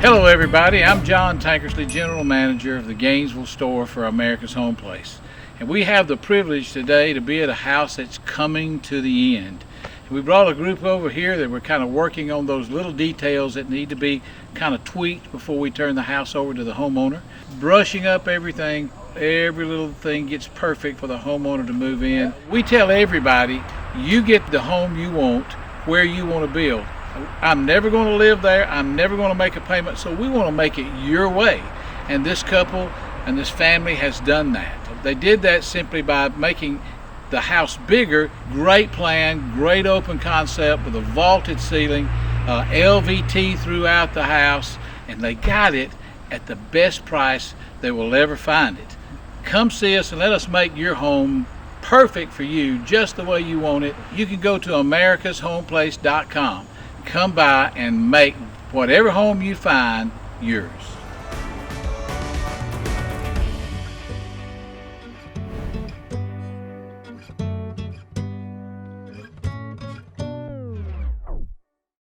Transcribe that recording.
Hello everybody, I'm John Tankersley, General Manager of the Gainesville store for America's Home Place. And we have the privilege today to be at a house that's coming to the end. We brought a group over here that we're kind of working on those little details that need to be kind of tweaked before we turn the house over to the homeowner. Brushing up everything, every little thing gets perfect for the homeowner to move in. We tell everybody, you get the home you want, where you want to build. I'm never going to live there, I'm never going to make a payment, so we want to make it your way. And this couple and this family has done that. They did that simply by making the house bigger. Great plan, great open concept with a vaulted ceiling, LVT throughout the house, and they got it at the best price they will ever find it. Come see us and let us make your home perfect for you, just the way you want it. You can go to americashomeplace.com. Come by and make whatever home you find yours.